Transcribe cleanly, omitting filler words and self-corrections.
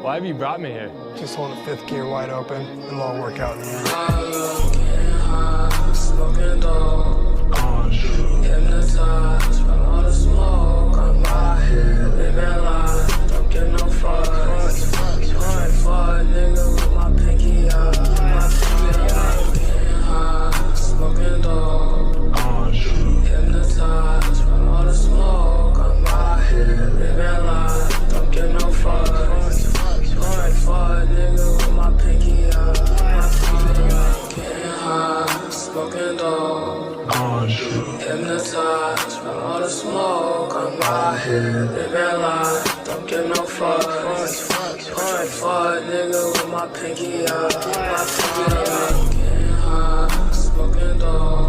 Why have you brought me here? Just holding fifth gear wide open. It'll all work out in the end. Getting high, smoking dope. Hypnotized from all the smoke. I'm out here living life. Don't give no fucks. Point for a nigga with my pinky up. My pinky up. Getting high, smoking dope. Hypnotized from all the smoke. I'm out here living life. Don't give no fucks. Point for a nigga with my pinky up. My pinky up. Getting high, smoking dope. Hypnotized from all the smoke. I'm out here living life. Don't give no fucks. Point for a nigga with my pinky up. My pinky up. Getting high, smoking dope.